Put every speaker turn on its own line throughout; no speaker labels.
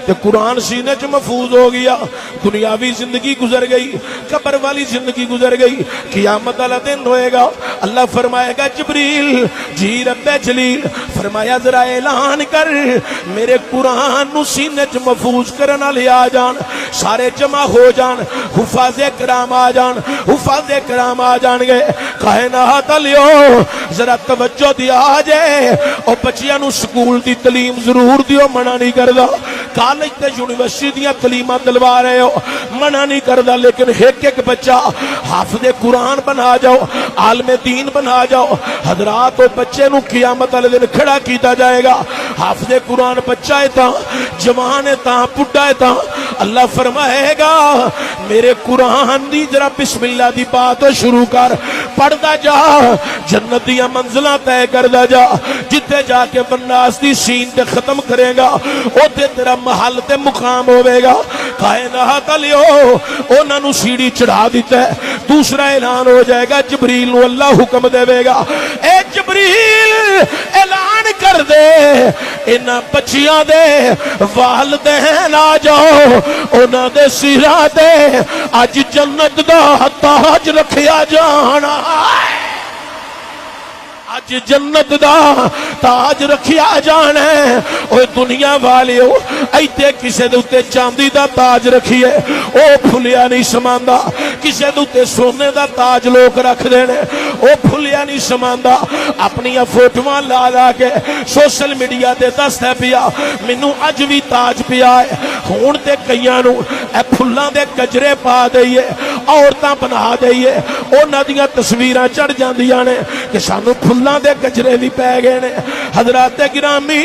تے قرآن سینے چ محفوظ ہو گیا. دنیاوی زندگی گزر گئی, قبر والی زندگی گزر گئی, قیامت والا دن ہوئے گا. اللہ فرمائے گا جبریل جی رب جلیل فرمایا ذرا اعلان کر میرے قرآن نو سینے چ محفوظ کرن والے آ جان, سارے جمع ہو جان, حفاظ کرام آ جان, حفاظ کرام آ جان گے. کائنات لیو ذرا توجہ دیا جے, او بچیاں نو سکول دی تعلیم ضرور دیو, منع نہیں کردا. کالج تے یونیورسٹی دیاں تعلیماں دلوا رہے ہو, منع نہیں کردا, لیکن ایک ایک بچہ حافظ قرآن بنا جاؤ, عالم دین بنا جاؤ. حضرات او بچے نو قیامت والے دن کھڑا کیتا جائے گا. حافظ قرآن بچہ ہے تا, جوان ہے تا, بڈھا ہے تا. اللہ فرمائے گا میرے قرآن دی ذرا بسم اللہ دی بات شروع کر, پڑھدا جا, جنت دیاں منزلاں طے کردا جا. جتھے جا کے بناس دی سین تے ختم کرے گا اوتھے تیرا محل تے مقام ہوے گا. کائنات لیو انہاں نو سیڑھی چڑھا دیتا ہے. دوسرا اعلان ہو جائے گا, جبریل نو اللہ حکم دے گا, اے جبریل اعلان کر دے انہاں بچیاں دے والدین آ جاؤ, انہاں دے سراں تے اج جنت دا تاج رکھیا جانا. اج جنت دا تاج رکھیا جانا ہے. اوے دنیا والیو ایتھے کسے دے اوتے چاندی دا تاج رکھیے او پھلیا نہیں سماندا, کسے دے اوتے سونے دا تاج لوگ رکھ دینے او پھلیا نہیں سماندا. اپنی فوٹواں لا لا کے سوشل میڈیا تے دسدا پیا مینوں اج بھی تاج پیا ہے. ہن تے کئیاں نو اے پھلاں دے گجرے پا دئیے, عورتاں بنا دئیے, انہاں دیاں تصویراں چڑھ جاندیاں نے کہ سانو پھلاں دے گجرے بھی پے گئے نے. حضرات گرامی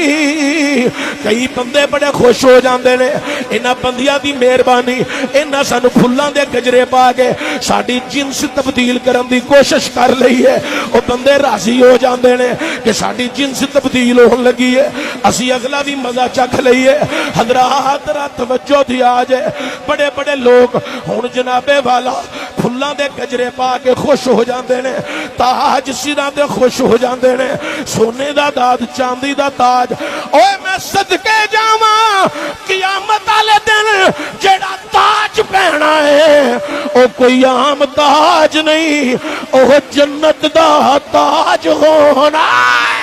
کئی بندے بڑے خوش ہو جاندے نے, انہاں بندیاں دی مہربانی, انہاں سانو پھلاں دے گجرے پا کے ساڈی جنس تبدیل کرن دی کوشش کر لئی ہے. او بندے راضی ہو جاندے نے کہ ساڈی جنس تبدیل ہون لگی ہے, اسی اگلا بھی مزہ چکھ لئیے. حضرات را توجہ دیا جائے, بڑے بڑے لوگ ہن جناب والا پھلاں دے گجرے پا کے خوش ہو جاندے نے, تاج سراں تے خوش ہو جاندے نے, سونے دا داد چاندی دا تاج. اوے میں صدقے جاواں قیامت والے دن جیڑا تاج پہنا ہے او کوئی عام تاج نہیں, او جنت دا تاج ہونا ہے.